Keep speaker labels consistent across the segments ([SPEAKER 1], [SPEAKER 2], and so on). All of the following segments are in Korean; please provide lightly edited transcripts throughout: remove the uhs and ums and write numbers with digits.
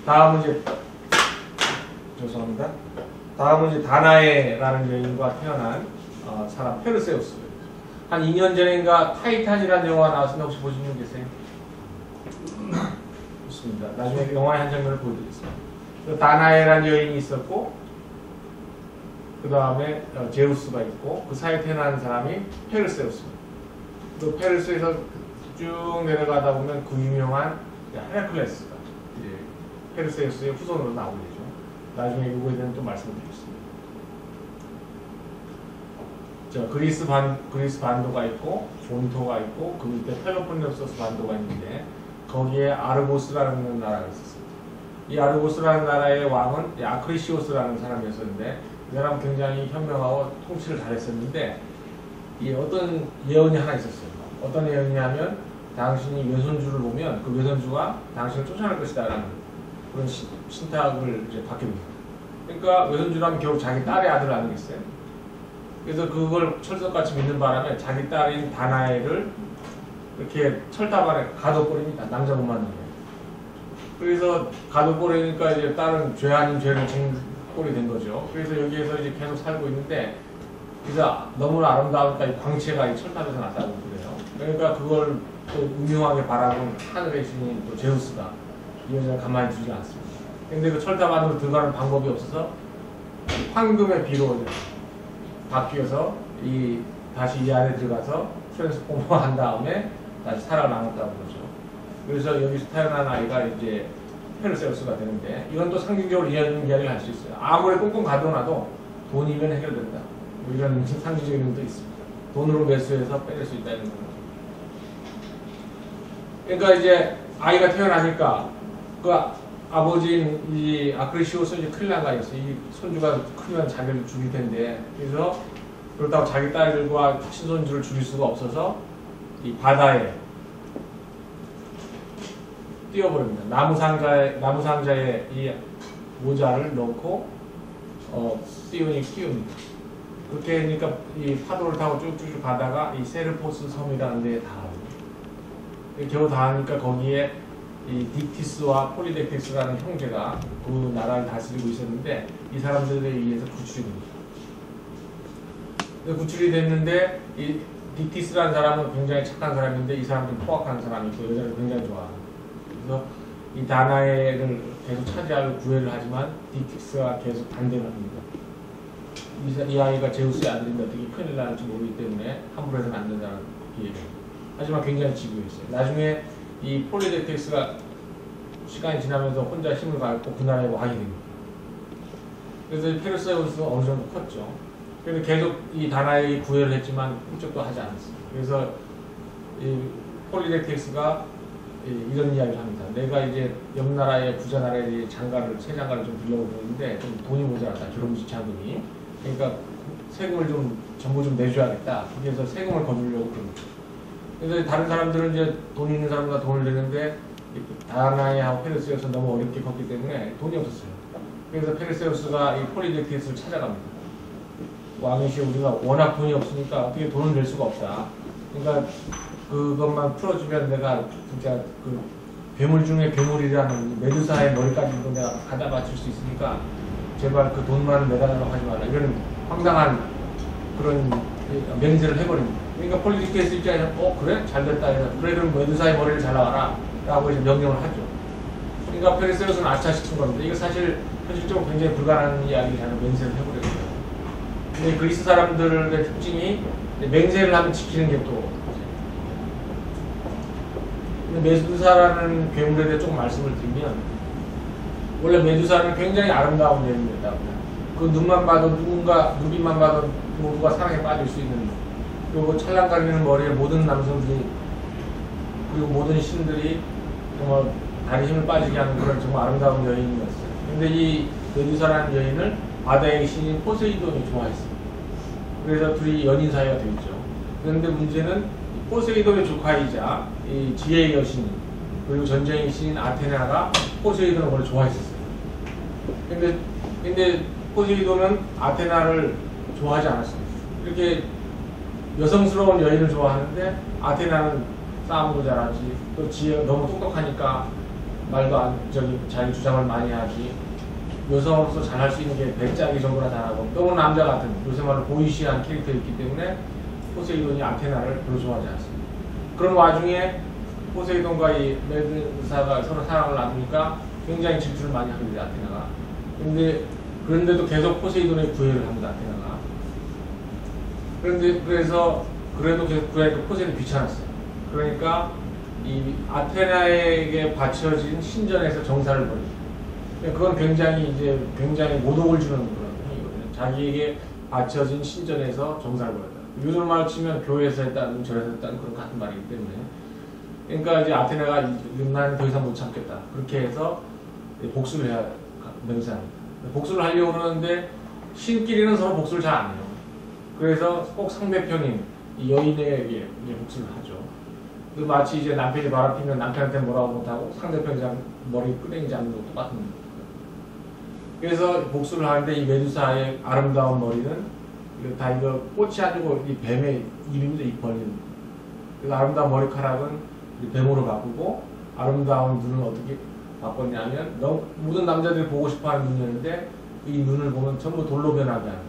[SPEAKER 1] 다음은 이제 죄송합니다. 다음은 이제 다나에라는 여인과 태어난 사람 페르세우스. 한 2년 전인가 타이탄이라는 영화 나왔습니다. 혹시 보신 분 계세요? 좋습니다. 나중에 영화의 한 장면을 보여드리겠습니다. 다나에라는 여인이 있었고, 그 다음에 제우스가 있고, 그 사이에 태어난 사람이 페르세우스입니다. 그 페르스에서 쭉 내려가다 보면 그 유명한 헤라클레스가 페르세우스의 후손으로 나오게 되죠. 나중에 이거에 대해서 또 말씀을 드리겠습니다. 그리스 반도가 있고 본토가 있고 그 밑에 펠로폰네소스 반도가 있는데 거기에 아르고스라는 나라가 있었습니다. 이 아르고스라는 나라의 왕은 아크리시오스라는 사람이었었는데 이 사람은 굉장히 현명하고 통치를 잘했었는데 이 어떤 예언이 하나 있었어요. 어떤 예언이냐면 당신이 외손주를 보면 그 외손주가 당신을 쫓아낼 것이다 라는 그런 신탁을 이제 받게 됩니다. 그러니까 외손주라면 결국 자기 딸의 아들 아니겠어요? 그래서 그걸 철석같이 믿는 바람에 자기 딸인 다나에를 이렇게 철탑 안에 가둬버립니다. 남자분만 있는. 그래서 가둬버리니까 이제 딸은 죄 아닌 죄를 짓는 꼴이 된 거죠. 그래서 여기에서 이제 계속 살고 있는데 그래서 너무나 아름다우니까 이 광채가 이 철탑에서 났다고 그래요. 그러니까 그걸 또 음흉하게 바라본 하늘의 신인 또 제우스가 이 여자를 가만히 두지 않습니다. 근데 그 철탑 안으로 들어가는 방법이 없어서 황금의 비로 바뀌어서 다시 이 안에 들어가서 트랜스포머한 다음에 다시 살아남았다고 그러죠. 그래서 여기서 태어난 아이가 이제 페르세우스가 되는데 이건 또 상징적으로 이야기를 할 수 있어요. 아무리 꽁꽁 가둬놔도 돈이면 해결된다. 뭐 이런 상징적인 의미도 있습니다. 돈으로 매수해서 빼낼 수 있다는 겁니다. 그러니까 이제 아이가 태어나니까 그 아버지인 이 아크리시오스 이제 큰일 난 거 아니었어요. 이 손주가 크면 자기를 죽일 텐데 그래서 그렇다고 자기 딸들과 친손주를 죽일 수가 없어서 이 바다에 띄워버립니다. 나무 상자에 이 모자를 넣고 띄웁니다. 그렇게 하니까 이 파도를 타고 쭉쭉 가다가 이 세르포스 섬이라는 데에 닿아요. 겨우 닿으니까 거기에 이 딕티스와 폴리덱티스라는 형제가 그 나라를 다스리고 있었는데 이 사람들에 의해서 구출이 됩니다. 구출이 됐는데 이 딕티스라는 사람은 굉장히 착한 사람인데 이 사람은 포악한 사람이고 여자를 굉장히 좋아합니다. 그래서 이 다나에를 계속 차지하려고 구애를 하지만 딕티스가 계속 반대를 합니다. 이 아이가 제우스의 아들인데 어떻게 큰일 날지 모르기 때문에 함부로 해서는 안 된다는 얘기입니다. 하지만 굉장히 지구했어요. 나중에 이 폴리덱테스가 시간이 지나면서 혼자 힘을 갖고 그 나라에 왕이 됩니다. 그래서 페르세우스가 어느 정도 컸죠. 그래서 계속 이 다나에의 구애를 했지만 훔쩍도 하지 않았어요. 그래서 이 폴리덱테스가 이런 이야기를 합니다. 내가 이제 옆 나라의 부자 나라의 새 장가를 좀 빌려고 그러는데 좀 돈이 모자라다. 기름지찬 돈이. 그러니까 세금을 전부 좀 내줘야겠다. 그래서 세금을 거두려고 그럽니다. 그래서 다른 사람들은 이제 돈 있는 사람보다 돈을 내는데 다나에하고 페르세우스는 너무 어렵게 컸기 때문에 돈이 없었어요. 그래서 페르세우스가 이 폴리덱테스를 찾아갑니다. 왕이시 우리가 워낙 돈이 없으니까 어떻게 돈을 낼 수가 없다. 그러니까 그것만 풀어주면 내가 진짜 그 괴물 중에 괴물이라는 메두사의 머리까지도 내가 가다 바칠 수 있으니까 제발 그 돈만 내달라고 하지 말라. 이런 황당한 그런 맹세를 해버립니다. 그러니까 폴리덱테스 입장에서 그래? 잘됐다. 그래 그럼 메두사의 머리를 잘라와라 라고 이제 명령을 하죠. 그러니까 페르세우스는 아차시킨 겁니다. 이거 사실 현실적으로 굉장히 불가능한 이야기라는 맹세를 해버렸어요. 근데 그리스 사람들의 특징이 맹세를 하면 지키는 게 또 메두사라는 괴물에 대해 조금 말씀을 드리면 원래 메두사는 굉장히 아름다운 여인이었다. 그 눈만 봐도 눈빛만 봐도 누가 사랑에 빠질 수 있는 그리고 찰랑거리는 머리에 모든 남성들이 그리고 모든 신들이 정말 다리 힘을 빠지게 하는 그런 정말 아름다운 여인이었어요. 근데 이 메두사라는 여인을 바다의 신인 포세이돈이 좋아했습니다. 그래서 둘이 연인 사이가 되었죠. 그런데 문제는 포세이돈의 조카이자 이 지혜의 여신 그리고 전쟁의 신인 아테나가 포세이돈을 원래 좋아했었어요. 근데 포세이돈은 아테나를 좋아하지 않았습니다. 이렇게 여성스러운 여인을 좋아하는데 아테나는 싸움도 잘하지 또 지혜가 너무 똑똑하니까 말도 안 자기 주장을 많이 하지. 여성으로서 잘할 수 있는 게 배짱이 정도나 잘하고 또는 남자 같은 요새 말로 보이시한 캐릭터였기 때문에 포세이돈이 아테나를 별로 좋아하지 않습니다. 그런 와중에 포세이돈과 이 메두사가 서로 사랑을 나누니까 굉장히 질투를 많이 하게 돼요, 아테나가. 그런데도 계속 포세이돈의 구애를 합니다, 아테나가. 그래도 계속 구애하니까 포세이돈이 귀찮았어요. 그러니까 이 아테나에게 바쳐진 신전에서 정사를 벌이죠. 그건 굉장히 모독을 주는 그런 행위거든요. 자기에게 바쳐진 신전에서 정사를 벌였다. 요즘 말로 치면 교회에서 했다는 절에서 했다는 그런 같은 말이기 때문에. 그러니까 이제 아테나가 나는 더 이상 못 참겠다. 그렇게 해서 복수를 해야 맹세합니다. 복수를 하려고 그러는데 신끼리는 서로 복수를 잘 안 해요. 그래서 꼭 상대편인 이 여인에게 이제 복수를 하죠. 마치 이제 남편이 바람피면 남편한테 뭐라고 못하고 상대편이 머리 끄댕이 잡는 것도 똑같은 거예요. 그래서 복수를 하는데 이 메두사의 아름다운 머리는 이거 꽃이 아니고 이 뱀의 입입니다. 입 벌린. 그래서 아름다운 머리카락은 뱀으로 바꾸고 아름다운 눈은 어떻게 바꿨냐면 모든 남자들이 보고 싶어하는 눈이었는데 이 눈을 보면 전부 돌로 변하게 하는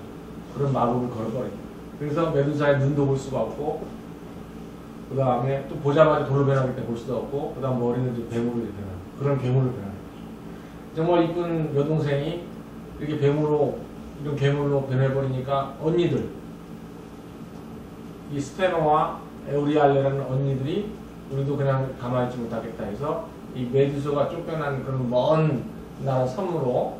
[SPEAKER 1] 그런 마법을 걸어버립니다. 그래서 메두사의 눈도 볼 수가 없고 그 다음에 또 보자마자 돌로 변하기 때문에 볼 수도 없고 그 다음 머리는 이제 뱀으로 변하는 그런 괴물로 변하는 거죠. 정말 이쁜 여동생이 이렇게 이런 괴물로 변해버리니까 언니들 이 스테노와 에우리알레라는 언니들이 우리도 그냥 가만히 있지 못하겠다 해서 이 메두사가 쫓겨난 그런 먼 나라 섬으로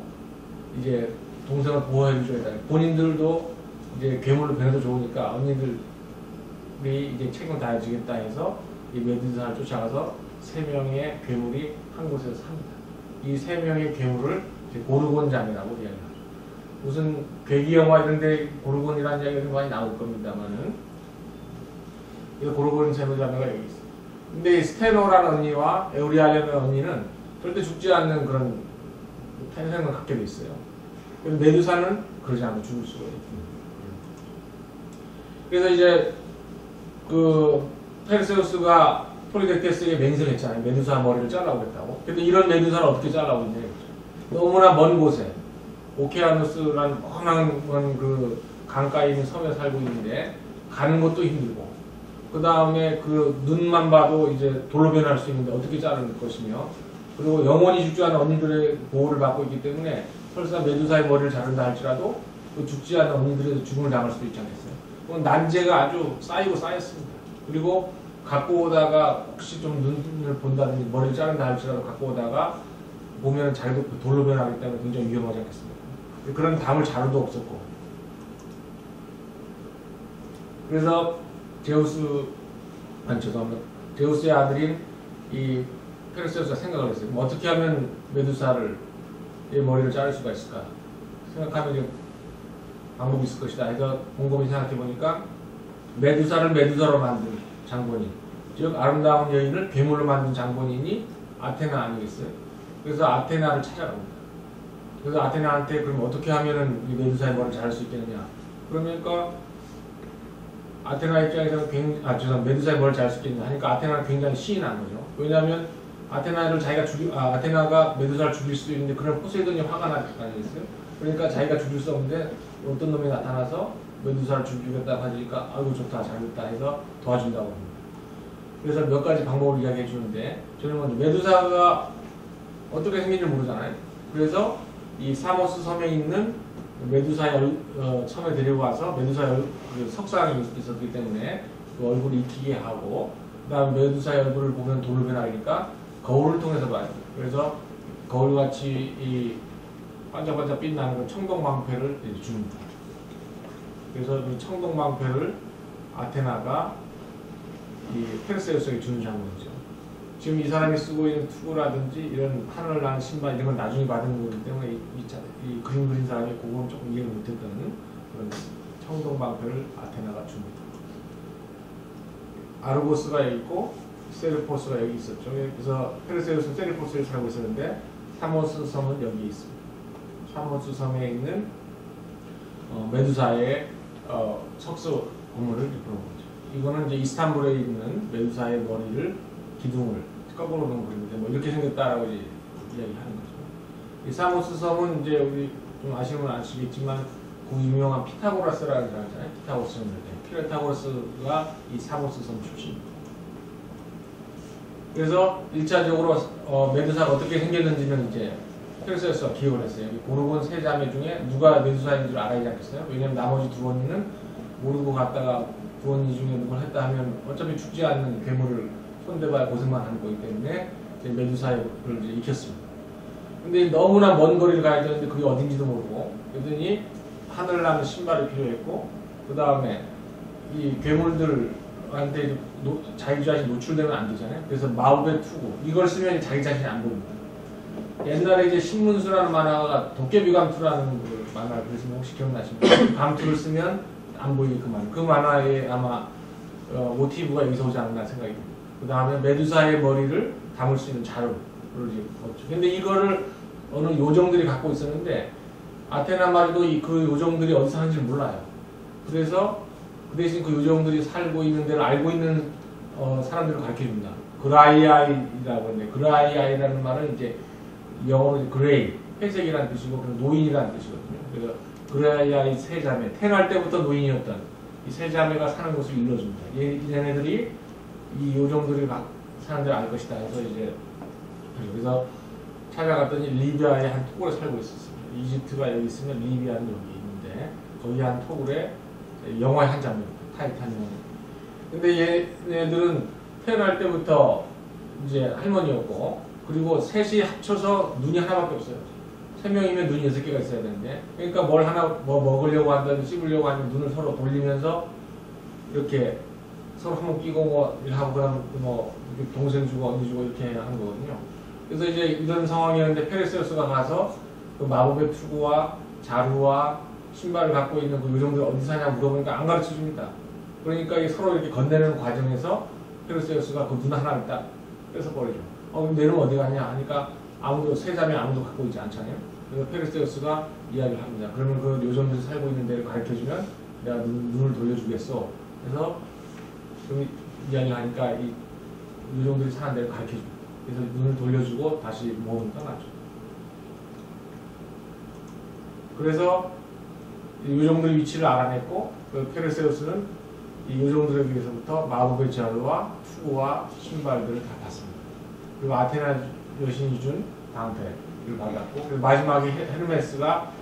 [SPEAKER 1] 이제 동생을 보호해줘야 돼. 본인들도 이제 괴물로 변해도 좋으니까 언니들이 이제 책임을 다해주겠다 해서 이 메두사를 쫓아가서 3명의 괴물이 한 곳에서 삽니다. 이 3명의 괴물을 이제 고르곤잠이라고 이야기하죠. 무슨 괴기 영화 이런데 고르곤이라는 이야기가 많이 나올 겁니다만은 이 고르곤잠이가 여기 있어요. 근데 이 스테노라는 언니와 에우리알레라는 언니는 절대 죽지 않는 그런 탄생을 갖게 돼 있어요. 그래서 메두사는 그러지 않고 죽을 수가 있습니다. 그래서 이제 그 페르세우스가 폴리데케스에게 맹세를 했잖아요. 메두사 머리를 잘라고 했다고. 근데 이런 메두사를 어떻게 잘라고 했냐. 너무나 먼 곳에 오케아누스라는 뻔한 그 강가에 있는 섬에 살고 있는데 가는 것도 힘들고 그 다음에 그 눈만 봐도 이제 돌로 변할 수 있는데 어떻게 자를 것이며 그리고 영원히 죽지 않은 언니들의 보호를 받고 있기 때문에 설사 메두사의 머리를 자른다 할지라도 그 죽지 않은 언니들의 죽음을 당할 수도 있지 않겠어요. 그건 난제가 아주 쌓였습니다. 그리고 갖고 오다가 혹시 좀 눈을 본다든지 머리를 자른다 할지라도 갖고 오다가 보면 자기도 돌로 변하기 때문에 굉장히 위험하지 않겠습니까? 그런 담을 자루도 없었고 그래서 제우스의 아들인 이 페르세우스가 생각을 했어요. 어떻게 하면 메두사를 머리를 자를 수가 있을까? 생각하면 방법이 있을 것이다 해서 곰곰이 생각해 보니까 메두사를 메두사로 만든 장본인, 즉 아름다운 여인을 괴물로 만든 장본인이 아테나 아니겠어요? 그래서 아테나를 찾아갑니다. 그래서 아테나한테 그럼 어떻게 하면은 이 메두사의 머리를 자를 수 있겠느냐? 그러니까 아테나 입장에서는 메두사의 머리를 자를 수 있겠느냐 하니까 아테나는 굉장히 신이 난 거죠. 왜냐하면 아테나가 메두사를 죽일 수 있는데 그런 포세이돈이 화가 나지 않겠어요? 그러니까 자기가 죽일 수 없는데 어떤 놈이 나타나서 메두사를 죽이겠다고 하니까 아이고 좋다 잘됐다 해서 도와준다고 합니다. 그래서 몇 가지 방법을 이야기해 주는데 저는 먼저 메두사가 어떻게 생긴지 모르잖아요. 그래서 이 사모스 섬에 있는 메두사의 섬에 데리고 와서 메두사의 그 석상이 있었기 때문에 그 얼굴을 익히게 하고 그 다음 메두사의 얼굴을 보면 돌로 변하니까 거울을 통해서 봐요. 그래서 거울같이 이 반짝반짝 빛나는 그 청동방패를 줍니다. 그래서 이 청동방패를 아테나가 이 페르세우스에게 주는 장면이죠. 지금 이 사람이 쓰고 있는 투구라든지 이런 하늘 난 신발 이런 건 나중에 받은 거기 때문에 이 그림 그린 사람이 그건 조금 이해를 못했던 그런 청동방패를 아테나가 줍니다. 아르고스가 여기 있고 세르포스가 여기 있었죠. 그래서 페르세우스는 세르포스에 살고 있었는데 사모스 섬은 여기 있습니다. 사모스 섬에 있는 메두사의 석수 건물을 보는 거죠. 이거는 이제 이스탄불에 있는 메두사의 머리를 기둥을 거꾸로 놓은 그림인데 뭐 이렇게 생겼다라고 이제 이야기하는 거죠. 이 사모스 섬은 이제 우리 좀 아시면 아시겠지만 그 유명한 피타고라스라는 사람 있잖아요. 피타고라스가 이 사모스 섬 출신입니다. 그래서 1차적으로 메두사가 어떻게 생겼는지는 이제 페르세우스가 기억을 했어요. 고르곤 세 자매 중에 누가 메두사인 줄 알아야 겠어요? 왜냐면 나머지 두 언니는 모르고 갔다가 두 언니 중에 누굴 했다 하면 어차피 죽지 않는 괴물을 손대봐야 고생만 하는 거기 때문에 이제 메두사를 이제 익혔습니다. 근데 너무나 먼 거리를 가야 되는데 그게 어딘지도 모르고 그러더니 하늘 나는 신발이 필요했고 그 다음에 이 괴물들한테 자기 자신이 노출되면 안 되잖아요. 그래서 마법의 투구 이걸 쓰면 자기 자신이 안 보입니다. 옛날에 이제 신문수라는 만화가 도깨비 감투라는 그 만화를 그랬으면 혹시 기억나십니까? 감투를 쓰면 안 보이게끔 그 만화에 아마 모티브가 여기서 오지 않나 생각이 듭니다. 그 다음에 메두사의 머리를 담을 수 있는 자루를 이제 얻죠. 근데 이거를 어느 요정들이 갖고 있었는데 아테나 말도 그 요정들이 어디서 하는지 몰라요. 그래서 그 대신 그 요정들이 살고 있는 데를 알고 있는 사람들을 가르쳐줍니다. 그라이아이라고 하는데 그라이아이라는 말은 이제 영어로 그레이, 회색이라는 뜻이고 노인이라는 뜻이거든요. 그래서 그라이아이 세 자매, 태어날 때부터 노인이었던 이 세 자매가 사는 곳을 일러줍니다. 얘네들이 이 요정들이 사는 데를 알 것이다 해서 이제 그래서 찾아갔더니 리비아의 한 토굴에 살고 있었습니다. 이집트가 여기 있으면 리비아는 여기 있는데 거기 한 토굴에 영화의 한 장면, 타이탄 영화. 근데 얘네들은 태어날 때부터 이제 할머니였고 그리고 셋이 합쳐서 눈이 하나밖에 없어요. 3명이면 눈이 6개가 있어야 되는데 그러니까 뭐 먹으려고 한다든 씹으려고 하면 눈을 서로 돌리면서 이렇게 서로 한번 끼고 뭐 하고 그다음 뭐 동생 주고 언니 주고 이렇게 하는 거거든요. 그래서 이제 이런 상황이었는데 페르세우스가 가서 그 마법의 투구와 자루와 신발을 갖고 있는 그 요정들 어디 사냐 물어보니까 안 가르쳐 줍니다. 그러니까 서로 이렇게 건네는 과정에서 페르세우스가 그 눈 하나를 딱 뺏어 버리죠. 그럼 내 놈 어디 갔냐 하니까 아무도 세 자매 아무도 갖고 있지 않잖아요. 그래서 페르세우스가 이야기를 합니다. 그러면 그 요정들이 살고 있는 데를 가르쳐주면 내가 눈을 돌려주겠어. 그래서 좀 이야기하니까 이 요정들이 사는 데를 가르쳐줍니다. 그래서 눈을 돌려주고 다시 몸을 떠나죠. 그래서 이 요정들의 위치를 알아냈고 그 페르세우스는 이 요정들에게서부터 마법의 자루와 투구와 신발들을 다 받습니다. 그리고 아테나 여신이 준 방패를 받았고 그리고 마지막에 헤르메스가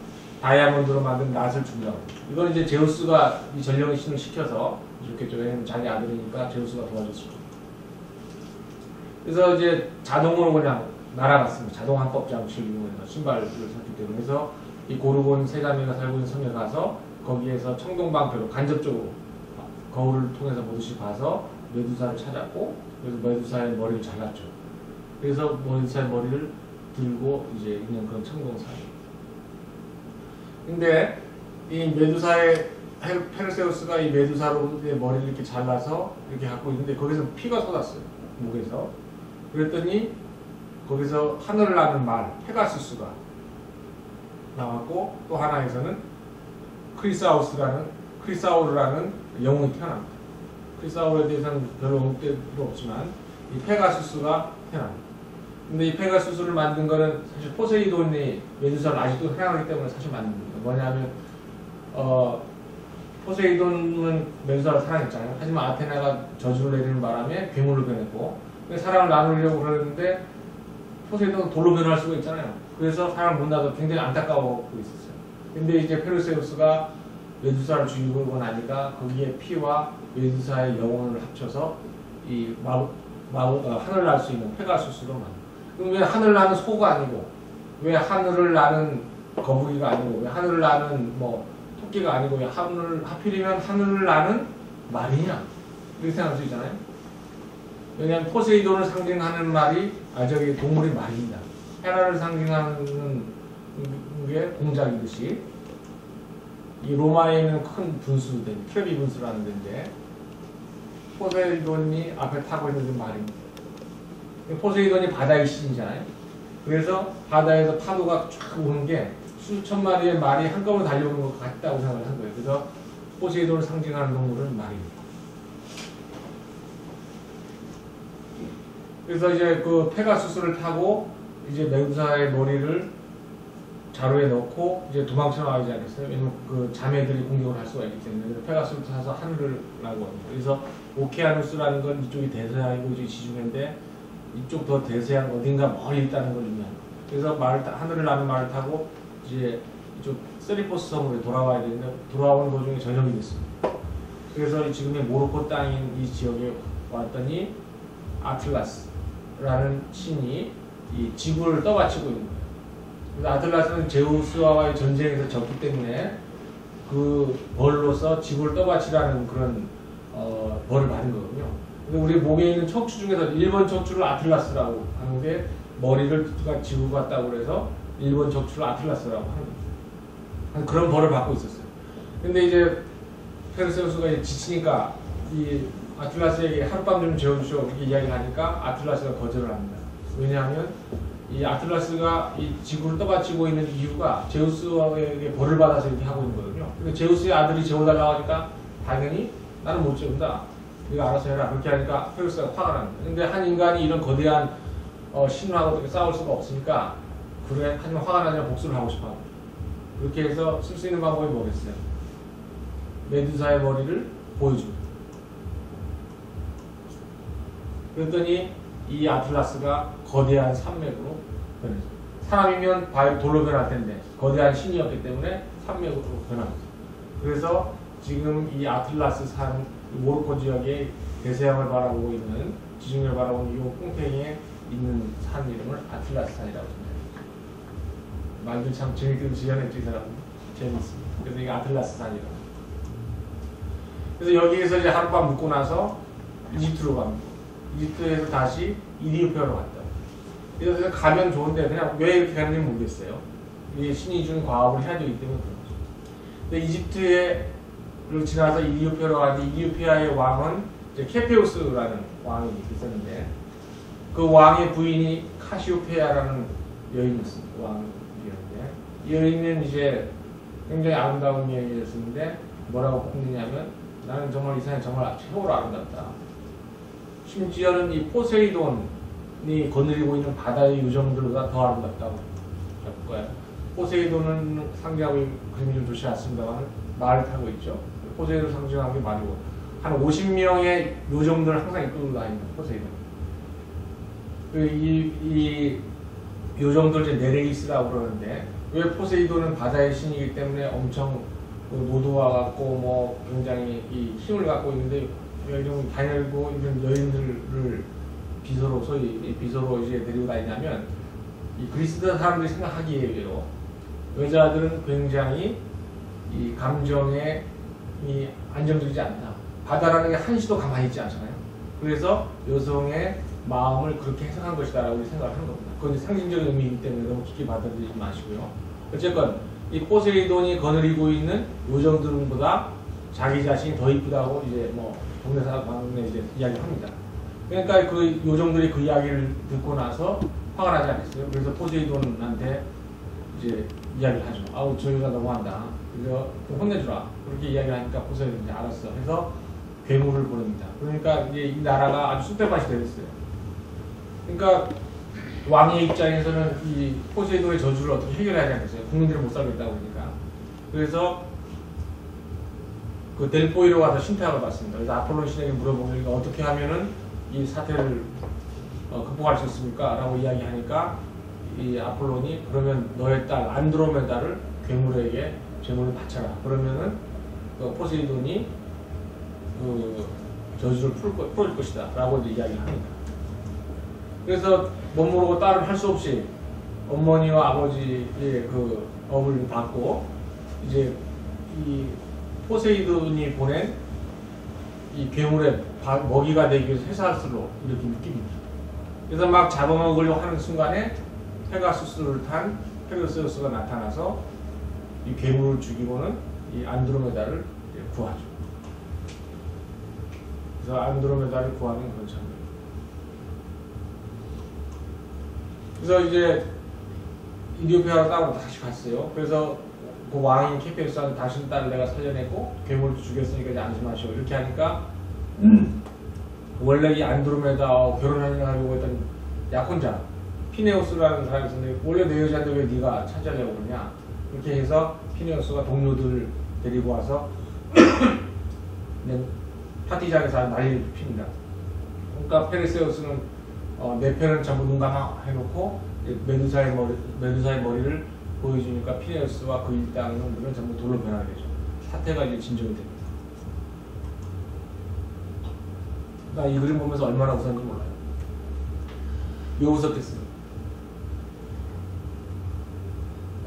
[SPEAKER 1] 다이아몬드로 만든 낫을 준다고. 이건 이제 제우스가 이 전령의 신을 시켜서 좋겠죠. 왜냐면 자기 아들이니까 제우스가 도와줬을 겁니다. 그래서 이제 자동으로 그냥 날아갔습니다. 자동 한법 장치를 이용해서 신발을 샀기 때문에. 그래서 이 고르곤 세 자매가 살고 있는 섬에 가서 거기에서 청동방패로 간접적으로 거울을 통해서 보듯이 봐서 메두사를 찾았고 그래서 메두사의 머리를 잘랐죠. 그래서 메두사의 머리를 들고 이제 있는 그런 청동사예요. 근데 이 메두사의 페르세우스가 이 메두사로의 머리를 이렇게 잘라서 이렇게 갖고 있는데 거기서 피가 쏟았어요. 목에서. 그랬더니 거기서 하늘을 나는 말 페가수스가 나왔고 또 하나에서는 크리사우르라는 영웅이 태어납니다. 크리사우르에 대해서는 별로 언급될 필요 없지만 이 페가수스가 태어납니다. 근데 이 페가수스를 만든 거는 사실 포세이돈이 메두사를 아직도 사랑하기 때문에 사실 만든 겁니다. 뭐냐면 포세이돈은 메두사를 사랑했잖아요. 하지만 아테나가 저주를 내리는 바람에 괴물로 변했고 사랑을 나누려고 그러는데 포세이돈은 돌로 변할 수가 있잖아요. 그래서 사랑을 못 나서 굉장히 안타까워하고 있었어요. 근데 이제 페르세우스가 메두사를 죽이고 나니까 거기에 피와 메두사의 영혼을 합쳐서 이 하늘 날 수 있는 페가수스로 만든. 그럼 왜 하늘 나는 소가 아니고 왜 하늘을 나는 거북이가 아니고 왜 하늘을 나는 뭐 토끼가 아니고 왜 하필이면 하늘을 나는 말이냐 이렇게 생각할 수 있잖아요. 왜냐하면 포세이돈을 상징하는 말이 저기 동물의 말입니다. 헤라를 상징하는 게 공작이듯이 이 로마에 있는 큰 분수된 트레비 분수라는 데인데 포세이돈이 앞에 타고 있는 게 말입니다. 포세이돈이 바다의 신이잖아요. 그래서 바다에서 파도가 쫙 오는 게 수천 마리의 말이 한꺼번에 달려오는 것 같다고 생각을 한 거예요. 그래서 포세이돈을 상징하는 동물은 말입니다. 그래서 이제 그 페가수스를 타고 이제 메두사의 머리를 자루에 넣고 이제 도망쳐 나가지 않겠어요? 왜냐면 그 자매들이 공격을 할 수가 있기 때문에. 페가수스를 타서 하늘을 나고. 그래서 오케아누스라는 건 이쪽이 대서양이고 이쪽이 지중해인데 이쪽 더 대서양 어딘가 멀리 있다는 걸 의미합니다. 그래서 하늘을 나는 말을 타고 이제 이쪽 세리포스 섬으로 돌아와야 되는데 돌아오는 도중에 저녁이 됐습니다. 그래서 지금의 모로코 땅인 이 지역에 왔더니 아틀라스라는 신이 이 지구를 떠받치고 있는 거예요. 그래서 아틀라스는 제우스와의 전쟁에서 졌기 때문에 그 벌로서 지구를 떠받치라는 그런 벌을 받은 거거든요. 근데 우리 목에 있는 척추 중에서 1번 척추를 아틀라스라고 하는데 머리를 지구 같다고 그래서 1번 척추를 아틀라스라고 하는 거예요. 그런 벌을 받고 있었어요. 근데 이제 페르세우스가 이제 지치니까 이 아틀라스에게 하룻밤 좀 재워주시오 이렇게 이야기를 하니까 아틀라스가 거절을 합니다. 왜냐하면 이 아틀라스가 이 지구를 떠받치고 있는 이유가 제우스에게 벌을 받아서 이렇게 하고 있는 거거든요. 근데 제우스의 아들이 재워달라고 하니까 당연히 나는 못 재운다. 네가 알아서 해라. 그렇게 하니까 페르세우스가 화가 납니다. 근데 한 인간이 이런 거대한 신하고 어떻게 싸울 수가 없으니까 그래 하지만 화가 나니까 복수를 하고 싶어 합니다. 그렇게 해서 쓸 수 있는 방법이 뭐겠어요? 메두사의 머리를 보여줍니다. 그랬더니 이 아틀라스가 거대한 산맥으로 변했어요. 사람이면 돌로 변할 텐데 거대한 신이었기 때문에 산맥으로 변합니다. 그래서 지금 이 아틀라스 산 모로코 지역의 대서양을 바라보고 있는 지중해를 바라보는 이 꽁탱이에 있는 산 이름을 아틀라스 산이라고 합니다. 말들 참 재밌게 지어냈죠, 이 사람은. 재밌습니다. 그래서 이게 아틀라스 산이라고. 그래서 여기에서 이제 하룻밤 묵고 나서 이집트로 갑니다. 이집트에서 다시 이디오피아로 갔다. 그래서 가면 좋은데 그냥 왜 이렇게 가는지 모르겠어요. 이게 신이 준 과업을 해야 되기 때문에 그런 거죠. 근데 이집트를 지나서 이디오피아로 가는데 이디오피아의 왕은 이제 케페우스라는 왕이 있었는데 그 왕의 부인이 카시오페아라는 여인이었습니다. 왕이었는데 이 여인은 이제 굉장히 아름다운 여인이었는데 뭐라고 뽑느냐면 나는 정말 이 사람이 정말 최고로 아름답다. 심지어는 이 포세이돈이 거느리고 있는 바다의 유정들보다 더 아름답다고 할 거예요. 포세이돈은 상징하고 그림이 좀 좋지 않습니다만 말을 타고 있죠. 포세이돈 상징하는 게 말이고 한 50명의 요정들을 항상 이끌고 다니는 포세이돈. 이 요정들 이제 네레이스라고 그러는데 왜 포세이돈은 바다의 신이기 때문에 엄청 노도와 같고 뭐 굉장히 이 힘을 갖고 있는데 좀 가늘고 이런 여인들을 비서로 소위 비서로 이제 데리고 다니냐면 이 그리스 사람들이 생각하기에요. 여자들은 굉장히 이 감정에 이 안정적이지 않다. 바다라는 게 한시도 가만히 있지 않잖아요. 그래서 여성의 마음을 그렇게 해석한 것이다라고 생각을 하는 겁니다. 그건 상징적인 의미이기 때문에 너무 깊게 받아들이지 마시고요. 어쨌건 이 포세이돈이 거느리고 있는 요정들보다 자기 자신이 더 이쁘다고 이제 뭐 동네 사람에 이제 이야기를 합니다. 그러니까 그 요정들이 그 이야기를 듣고 나서 화가 나지 않겠어요? 그래서 포세이돈한테 이제 이야기를 하죠. 아우 저 여자 너무한다. 그래서 혼내주라. 그렇게 이야기를 하니까 포세이돈이 이제 알았어. 해서 괴물을 보냅니다. 그러니까 이제 이 나라가 아주 쑥대밭이 되었어요. 그러니까 왕의 입장에서는 이 포세이돈의 저주를 어떻게 해결해야 하지 않겠어요? 국민들은 못 살겠다고 그러니까. 그래서 그 델포이로 가서 신탁을 받습니다. 그래서 아폴론 신에게 물어보니까 어떻게 하면은 이 사태를 극복할 수 있습니까? 라고 이야기하니까 이 아폴론이 그러면 너의 딸 안드로메다를 괴물에게 제물을 바쳐라. 그러면은 그 포세이돈이 그 저주를 풀어줄 것이다. 라고 이야기를 합니다. 그래서 못 모르고 딸을 할 수 없이 어머니와 아버지의 그 업을 받고 이제 이 포세이돈이 보낸 이 괴물의 먹이가 되기 위해서 해사스로 이렇게 느낍니다. 그래서 막 잡아먹으려고 하는 순간에 페가수스를 탄 페르세우스가 나타나서 이 괴물을 죽이고는 이 안드로메다를 구하죠. 그래서 안드로메다를 구하는 그런 장면. 그래서 이제 이디오피아로 따로 다시 갔어요. 그래서 그 왕인 케페우스한테 당신 딸을 내가 살려내고 괴물을 죽였으니까 이제 안심하시오. 이렇게 하니까 원래 이 안드로메다 결혼하려고 했던 약혼자 피네오스라는 사람이 있었는데 원래 내 여자인데 왜 네가 차지하려고 그러냐 이렇게 해서 피네오스가 동료들을 데리고 와서 그냥 파티장에서 난리를 핍니다. 그러니까 페르세우스는 내 편은 전부 눈 감아 해놓고 메두사의 머리를 보여주니까 피네오스와 그 일당은 전부 돌로 변하게 되죠. 사태가 이제 진정이 됩니다. 나 이 그림 보면서 얼마나 웃었는지 몰라요. 왜 웃었겠어요?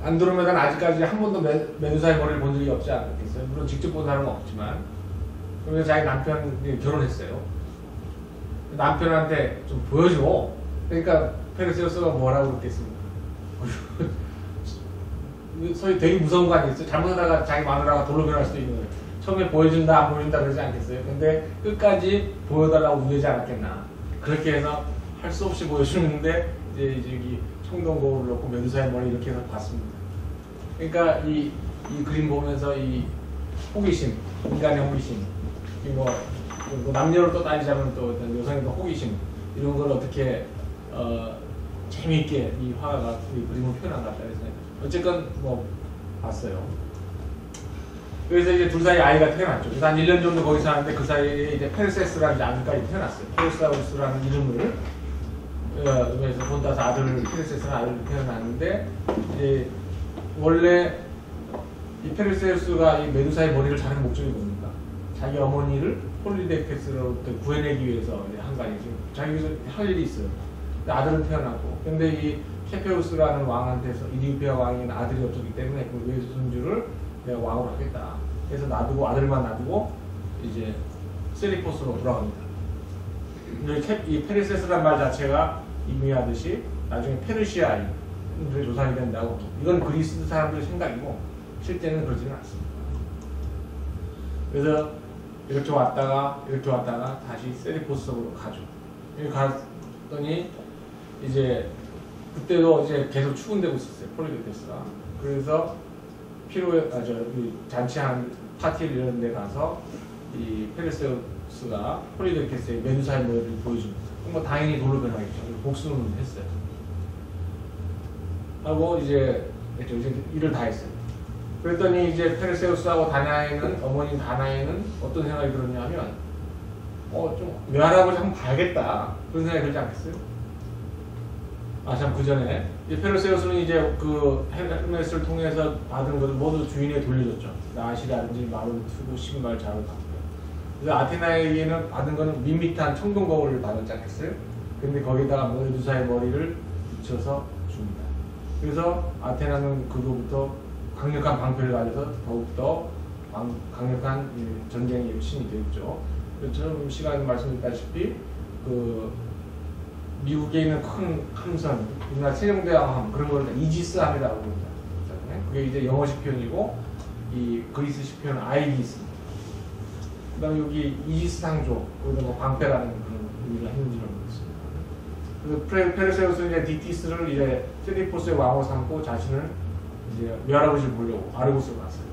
[SPEAKER 1] 안드로메다는 아직까지 한 번도 메두사의 머리를 본 적이 없지 않겠어요? 물론 직접 본 사람은 없지만. 그러면서 자기 남편이 결혼했어요. 남편한테 좀 보여줘. 그러니까 페르세우스가 뭐라고 그랬겠습니까? 소위 되게 무서운 거 아니겠어요? 잘못하다가 자기 마누라가 돌로 변할 수도 있는 거예요. 처음에 보여준다 안 보여준다 그러지 않겠어요? 근데 끝까지 보여달라고 우기지 않았겠나. 그렇게 해서 할 수 없이 보여주는데 이제 여기 청동거울을 넣고 메두사의 머리 이렇게 해서 봤습니다. 그러니까 이 그림 보면서 이 호기심, 인간의 호기심, 뭐 남녀를 또 따지자면 또 여성의 호기심 이런 걸 어떻게 재미있게 이 화가가 이 그림을 표현한 것 같다 해서 어쨌건 뭐 봤어요. 그래서 이제 둘 사이 아이가 태어났죠. 그래서 한 1년 정도 거기 사는데 그 사이에 이제 페르세스라는 아들까지 태어났어요. 페르세우스라는 이름을 그래서 본따서 아들을 페르세스라는 아들을 태어났는데 이제 원래 이 페르세우스가 이 메두사의 머리를 자른 목적이 뭡니까? 자기 어머니를 폴리데케스로부터 구해내기 위해서 이제 한 거 아니에요. 자기가 할 일이 있어요. 아들은 태어났고, 근데 이 케페우스라는 왕한테서 이디오피아 왕인 아들이 없었기 때문에 그 외손주를 내가 왕으로 하겠다. 그래서 놔두고 아들만 놔두고 이제 세리포스로 돌아갑니다. 이 페르세스란 말 자체가 의미하듯이 나중에 페르시아인의 조상이 된다고. 이건 그리스 사람들의 생각이고 실제는 그렇지는 않습니다. 그래서 이렇게 왔다가 다시 세리포스로 가죠. 여기 갔더니 이제 그때도 이제 계속 추근되고 있었어요. 폴리데케스가. 그래서 잔치한 파티를 이런 데 가서 이 페르세우스가 폴리데케스의 메두사의 머리를 보여줍니다. 뭐 당연히 돌로 변하겠죠. 복수는 했어요. 하고 이제 일을 다 했어요. 그랬더니 이제 페르세우스하고 다나에는, 어머니 다나에는 어떤 생각이 들었냐면 좀 외할아버지 한번 봐야겠다 그런 생각이 들지 않겠어요? 참 그 전에 페르세우스는 이제 그 헤르메스를 통해서 받은 것을 모두 주인에게 돌려줬죠. 나시라든지 마루 투구 신발 자를 받고요. 그래서 아테나에게는 받은 것은 밋밋한 청동거울을 받았지 않겠어요? 근데 거기다가 메두사의 머리를 붙여서 줍니다. 그래서 아테나는 그로부터 강력한 방패를 가져서 더욱더 강력한 전쟁의 신이 되었죠. 처음 시간에 말씀드렸다시피 그 미국에 있는 큰 함선, 우리나라 세종대왕함 그런 걸 이지스함이라고 부릅니다. 그게 이제 영어식 표현이고 이 그리스식 표현은 아이기스입니다. 그다음에 여기 이지스 상조, 거기다 뭐 방패라는 그런 의미가 있는지는 모르겠습니다. 그래서 페르세우스는 이제 디티스를 이제 세리포스의 왕으로 삼고 자신을 이제 외할아버지를 보려고 아르고스로 갔어요.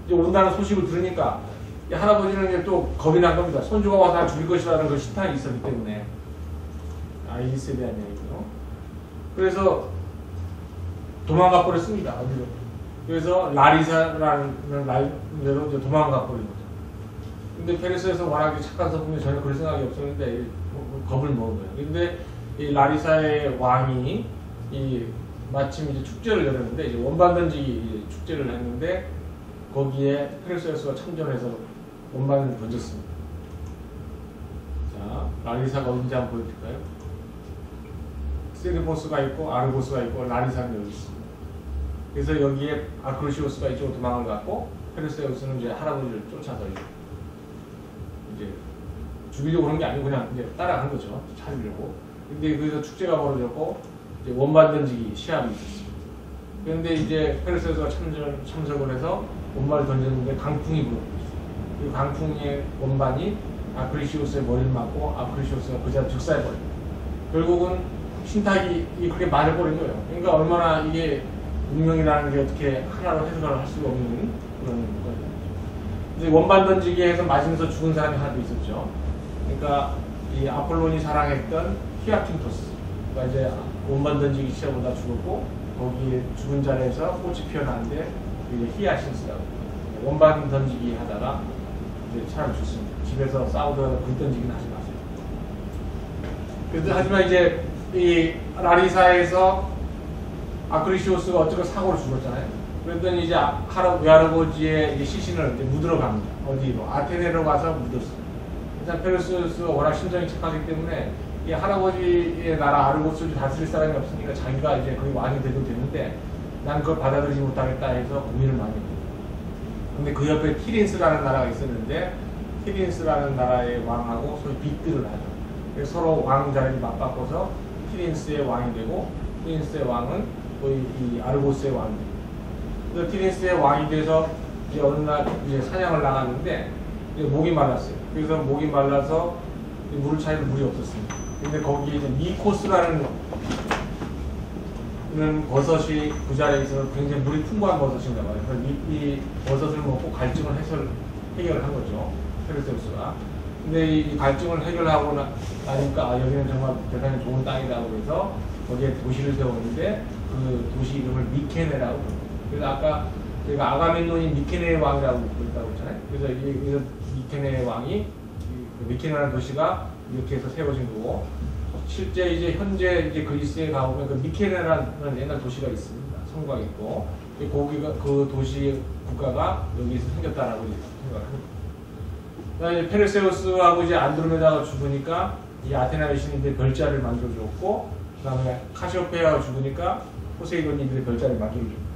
[SPEAKER 1] 이제 온다는 소식을 들으니까 이 할아버지는 이제 또 겁이 난 겁니다. 손주가 와서 날 죽일 것이라는 그 시탄이 있었기 때문에. 아이기스에 대한 얘기죠. 그래서 도망가 버렸습니다. 어디로. 그래서 라리사라는 데로 이제 도망가 버린 거죠. 근데 페르세에서 워낙에 착한 성분이 전혀 그럴 생각이 없었는데 겁을 먹은 거예요. 근데 이 라리사의 왕이 마침 이제 축제를 열었는데 이제 원반 던지기 축제를 했는데 거기에 페르세우스가 참전해서 원반을 던졌습니다. 자, 라리사가 어딘지 한번 보여드릴까요? 세리포스가 있고 아르고스가 있고 라리사는 여기 있습니다. 그래서 여기에 아크루시오스가 이쪽으로 도망을 갔고 페르세우스는 이제 할아버지를 쫓아서 이제 죽이려고 그런 게 아니고 그냥 이제 따라간 거죠. 찾으려고. 근데 거기서 축제가 벌어졌고 이제 원반 던지기 시합이 있었습니다. 그런데 이제 페르세우스가 참석을 해서 원반을 던졌는데 강풍이 불어오고 있어요. 이 강풍의 원반이 아크루시오스의 머리를 맞고 아크루시오스가 그 자리에 즉사해버립니다. 결국은 신탁이 그렇게 말해버린 거예요. 그러니까 얼마나 이게 운명이라는 게 어떻게 하나로 해석을 할 수가 없는 그런 거예요. 이제 원반 던지기에서 맞으면서 죽은 사람이 하나 더 있었죠. 그러니까 이 아폴론이 사랑했던 히아킨토스가 이제 원반 던지기 시험보다 죽었고, 거기에 죽은 자리에서 꽃이 피어나는데 이게 히아신스라고 원반 던지기 하다가 이제 사람 죽습니다. 집에서 싸우다가 불 던지기는 하지 마세요. 그래도 하지만 이제 이 라리사에서 아크리시오스가 어쩌고 사고로 죽었잖아요. 그랬더니 이제 외할아버지의 이제 시신을 이제 묻으러 갑니다. 어디로? 아테네로 가서 묻었어요. 일단 페르세우스가 워낙 심정이 착하기 때문에 이 할아버지의 나라 아르고스를 다스릴 사람이 없으니까 자기가 이제 거기 왕이 돼도 되는데 난 그걸 받아들이지 못하겠다 해서 고민을 많이 했거든요. 근데 그 옆에 티린스라는 나라가 있었는데 티린스라는 나라의 왕하고 소위 빅들을 하죠. 그래서 서로 왕 자리를 맞바꿔서 티린스의 왕이 되고, 티린스의 왕은 거의 이 아르고스의 왕이 됩니다. 그래서 티린스의 왕이 돼서 이제 어느 날 이제 사냥을 나갔는데 이제 목이 말랐어요. 그래서 목이 말라서 물을 차릴 물이 없었습니다. 근데 거기에 이제 니코스라는 버섯이 그 자리에 있어서 굉장히 물이 풍부한 버섯인가 봐요. 그래서 이 버섯을 먹고 갈증을 해결을 한 거죠. 페르세우스가. 근데 이 갈증을 해결하고 나니까 여기는 정말 대단히 좋은 땅이라고 해서 거기에 도시를 세웠는데 그 도시 이름을 미케네라고 합니다. 그래서 아까 저희가 아가멤논이 미케네의 왕이라고 그랬다고 했잖아요. 그래서 이 미케네의 왕이 미케네라는 도시가 이렇게 해서 세워진 거고, 실제 이제 현재 이제 그리스에 가보면 그 미케네라는 옛날 도시가 있습니다. 성곽 있고, 거기가 그 도시 국가가 여기서 생겼다라고 생각을 합니다. 그다음에 페르세우스하고 이제 안드로메다가 죽으니까 이 아테나 여신인데 별자리를 만들어줬고, 그다음에 카시오페아가 죽으니까 포세이돈이 별자리를 만들어줬고,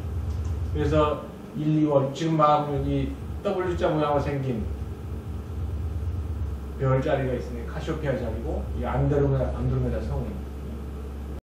[SPEAKER 1] 그래서 1, 2월 지금 마음은 이 W자 모양으로 생긴 별자리가 있으니 카시오페아 자리고 이 안드로메다 성은